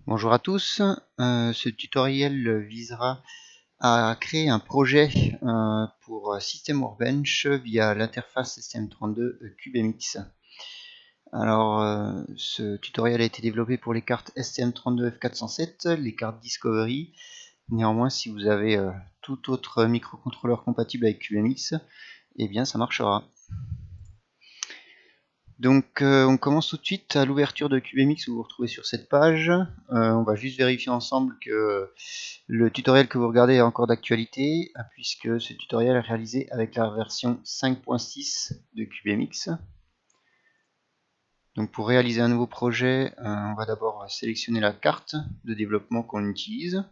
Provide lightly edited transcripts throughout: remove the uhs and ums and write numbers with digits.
Bonjour à tous, ce tutoriel visera à créer un projet pour System Workbench via l'interface STM32 CubeMX. Alors ce tutoriel a été développé pour les cartes STM32F407, les cartes Discovery. Néanmoins, si vous avez tout autre microcontrôleur compatible avec CubeMX, eh bien ça marchera. Donc on commence tout de suite à l'ouverture de CubeMX, vous vous retrouvez sur cette page. On va juste vérifier ensemble que le tutoriel que vous regardez est encore d'actualité, puisque ce tutoriel est réalisé avec la version 5.6 de CubeMX. Donc pour réaliser un nouveau projet, on va d'abord sélectionner la carte de développement qu'on utilise.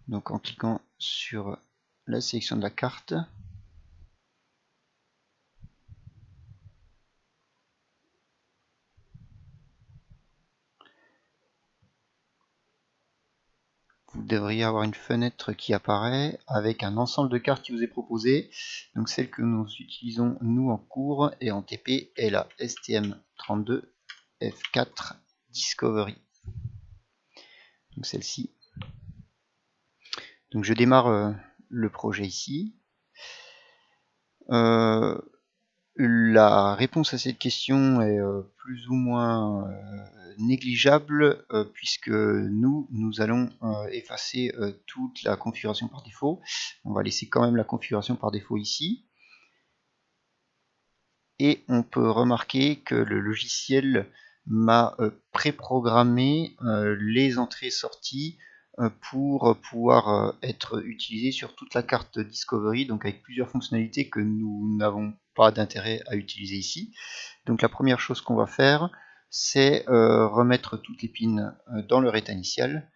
Donc en cliquant sur la sélection de la carte, vous devriez avoir une fenêtre qui apparaît avec un ensemble de cartes qui vous est proposé. Donc celle que nous utilisons nous en cours et en TP est la STM32F4 Discovery. Donc celle-ci. Donc je démarre le projet ici. La réponse à cette question est plus ou moins négligeable puisque nous allons effacer toute la configuration par défaut. On va laisser quand même la configuration par défaut ici. Et on peut remarquer que le logiciel m'a préprogrammé les entrées-sorties pour pouvoir être utilisé sur toute la carte Discovery, donc avec plusieurs fonctionnalités que nous n'avons pas d'intérêt à utiliser ici. Donc la première chose qu'on va faire, c'est remettre toutes les pins dans leur état initial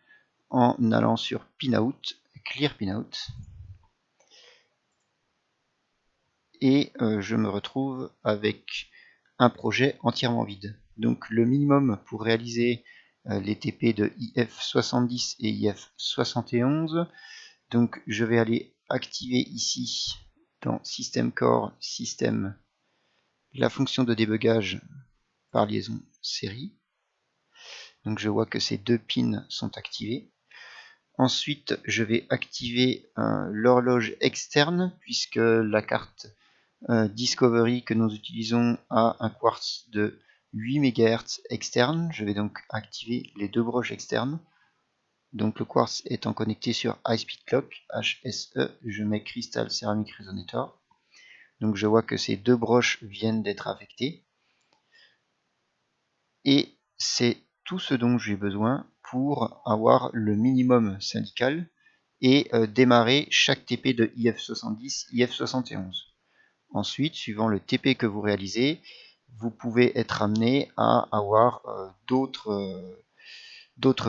en allant sur Pinout, Clear Pinout, et je me retrouve avec un projet entièrement vide. Donc le minimum pour réaliser les TP de IF70 et IF71, donc je vais aller activer ici dans System Core System la fonction de débugage par liaison série. Donc je vois que ces deux pins sont activés. Ensuite, je vais activer l'horloge externe puisque la carte Discovery que nous utilisons a un quartz de 8 MHz externe. Je vais donc activer les deux broches externes. Donc le quartz étant connecté sur High Speed Clock, HSE, je mets Crystal Ceramic Resonator. Donc je vois que ces deux broches viennent d'être affectées. Et c'est tout ce dont j'ai besoin pour avoir le minimum syndical et démarrer chaque TP de IF70, IF71. Ensuite, suivant le TP que vous réalisez, vous pouvez être amené à avoir d'autres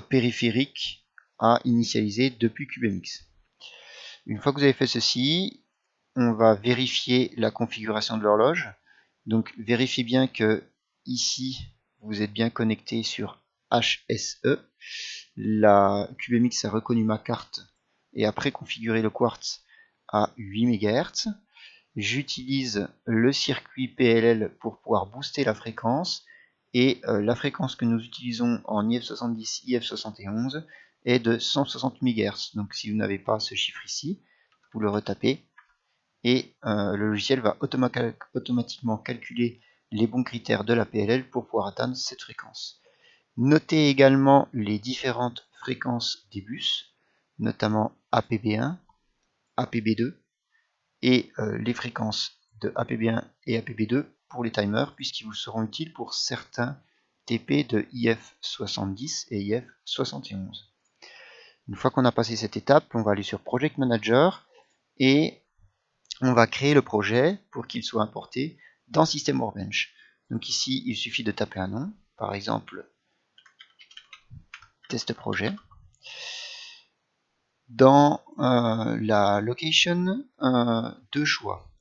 périphériques à initialiser depuis CubeMX. Une fois que vous avez fait ceci, on va vérifier la configuration de l'horloge. Donc vérifiez bien que ici, vous êtes bien connecté sur HSE. La CubeMX a reconnu ma carte et a préconfiguré le quartz à 8 MHz. J'utilise le circuit PLL pour pouvoir booster la fréquence et la fréquence que nous utilisons en IF70, IF71 est de 160 MHz. Donc si vous n'avez pas ce chiffre ici, vous le retapez et le logiciel va automatiquement calculer les bons critères de la PLL pour pouvoir atteindre cette fréquence. Notez également les différentes fréquences des bus, notamment APB1, APB2, et les fréquences de APB1 et APB2 pour les timers, puisqu'ils vous seront utiles pour certains TP de IF70 et IF71. Une fois qu'on a passé cette étape, on va aller sur Project Manager et on va créer le projet pour qu'il soit importé dans System Workbench. Donc ici, il suffit de taper un nom, par exemple test projet. Dans la location, deux choix.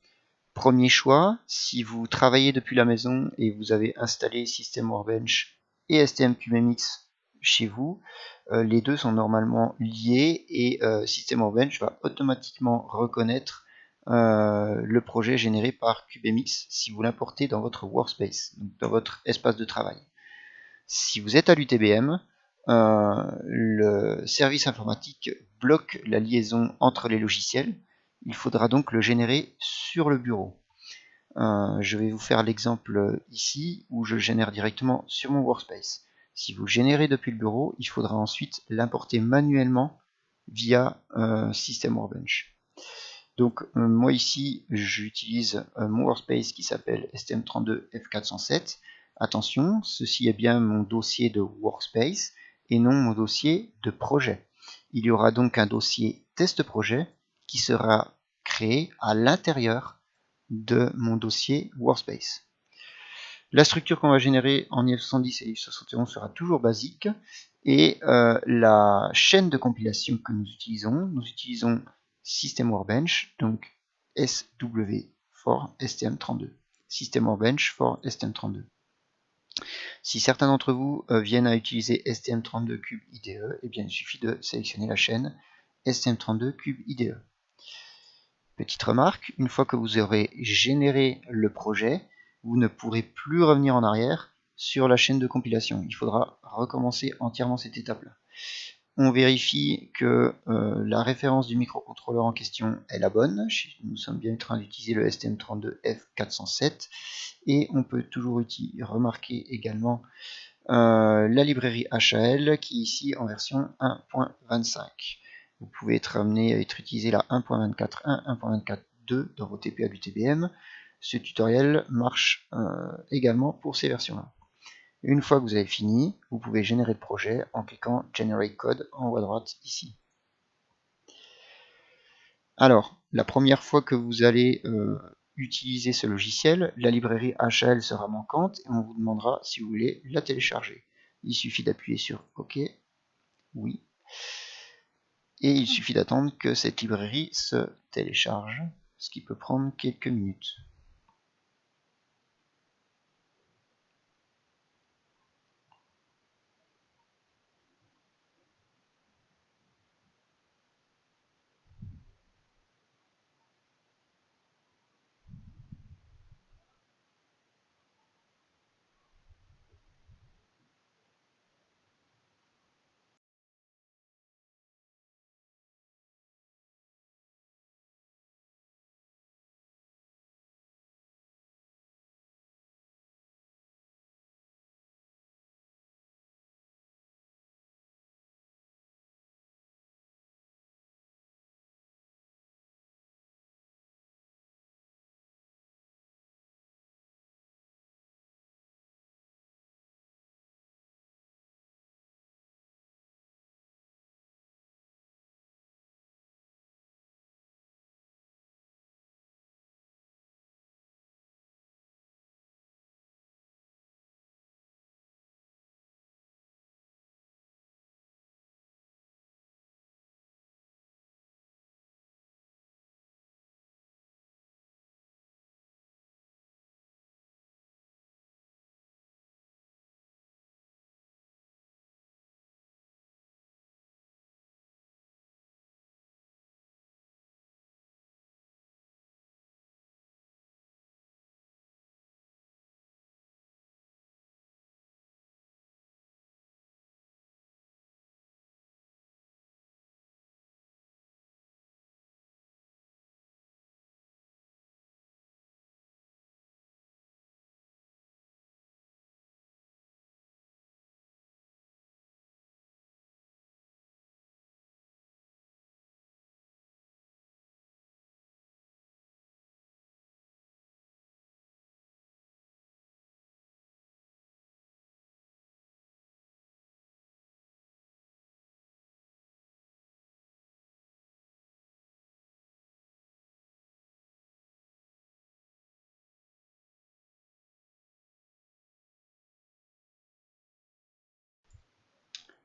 Premier choix, si vous travaillez depuis la maison et vous avez installé System Workbench et STM-CubeMX chez vous, les deux sont normalement liés et System Workbench va automatiquement reconnaître le projet généré par CubeMX si vous l'importez dans votre workspace, donc dans votre espace de travail. Si vous êtes à l'UTBM, le service informatique bloque la liaison entre les logiciels. Il faudra donc le générer sur le bureau. Je vais vous faire l'exemple ici où je le génère directement sur mon workspace. Si vous le générez depuis le bureau, il faudra ensuite l'importer manuellement via System Workbench. Donc moi ici j'utilise mon workspace qui s'appelle STM32F407. Attention, ceci est bien mon dossier de workspace et non mon dossier de projet. Il y aura donc un dossier test projet qui sera créé à l'intérieur de mon dossier workspace. La structure qu'on va générer en IF70 et IF71 sera toujours basique et la chaîne de compilation que nous utilisons System Workbench, donc SW for STM32. System Workbench for STM32. Si certains d'entre vous viennent à utiliser STM32 Cube IDE, eh bien, il suffit de sélectionner la chaîne STM32 Cube IDE. Petite remarque, une fois que vous aurez généré le projet, vous ne pourrez plus revenir en arrière sur la chaîne de compilation. Il faudra recommencer entièrement cette étape-là. On vérifie que la référence du microcontrôleur en question est la bonne. Nous sommes bien en train d'utiliser le STM32F407 et on peut toujours remarquer également la librairie HAL qui est ici en version 1.25. Vous pouvez être amené à utiliser la 1.24.1, 1.24.2 dans vos TPA du TBM. Ce tutoriel marche également pour ces versions-là. Une fois que vous avez fini, vous pouvez générer le projet en cliquant Generate Code en haut à droite ici. Alors, la première fois que vous allez utiliser ce logiciel, la librairie HAL sera manquante et on vous demandera si vous voulez la télécharger. Il suffit d'appuyer sur OK, oui, et il suffit d'attendre que cette librairie se télécharge, ce qui peut prendre quelques minutes.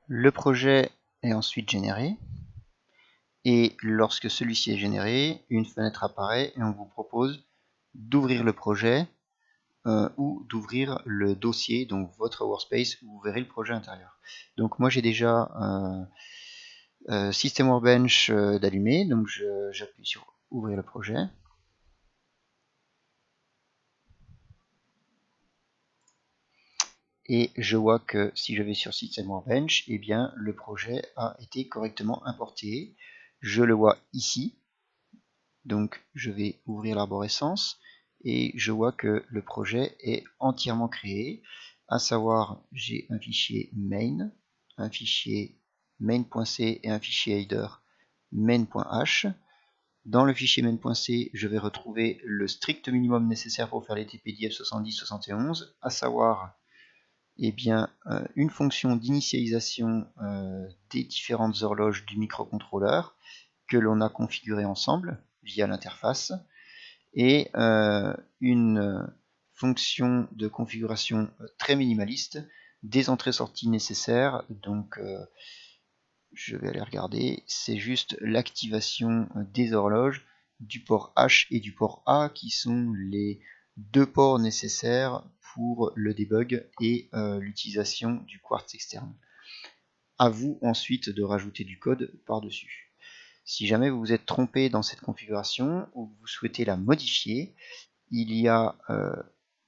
Le projet est ensuite généré. Et lorsque celui-ci est généré, une fenêtre apparaît et on vous propose d'ouvrir le projet ou d'ouvrir le dossier, donc votre workspace, où vous verrez le projet intérieur. Donc moi j'ai déjà System Workbench d'allumé, donc j'appuie sur ouvrir le projet. et je vois que si je vais sur System Workbench, eh bien le projet a été correctement importé. Je le vois ici, donc je vais ouvrir l'arborescence et je vois que le projet est entièrement créé, à savoir j'ai un fichier main, un fichier main.c et un fichier header main.h. Dans le fichier main.c, je vais retrouver le strict minimum nécessaire pour faire les TPDF 70-71, à savoir eh bien, une fonction d'initialisation des différentes horloges du microcontrôleur que l'on a configuré ensemble via l'interface, et une fonction de configuration très minimaliste des entrées-sorties nécessaires. Donc je vais aller regarder, c'est juste l'activation des horloges du port H et du port A qui sont les deux ports nécessaires pour le debug et l'utilisation du quartz externe. À vous ensuite de rajouter du code par-dessus. Si jamais vous vous êtes trompé dans cette configuration ou que vous souhaitez la modifier, il y a,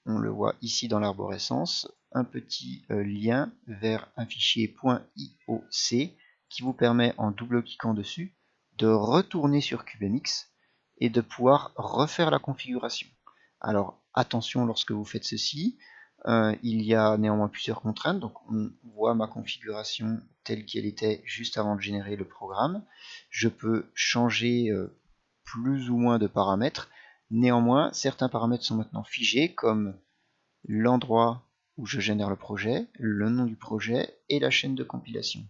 on le voit ici dans l'arborescence, un petit lien vers un fichier .ioc qui vous permet, en double-cliquant dessus, de retourner sur CubeMX et de pouvoir refaire la configuration. Alors attention lorsque vous faites ceci, il y a néanmoins plusieurs contraintes. Donc on voit ma configuration telle qu'elle était juste avant de générer le programme. Je peux changer plus ou moins de paramètres. Néanmoins, certains paramètres sont maintenant figés, comme l'endroit où je génère le projet, le nom du projet et la chaîne de compilation.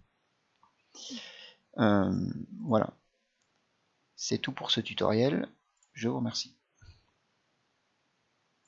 Voilà. C'est tout pour ce tutoriel. Je vous remercie.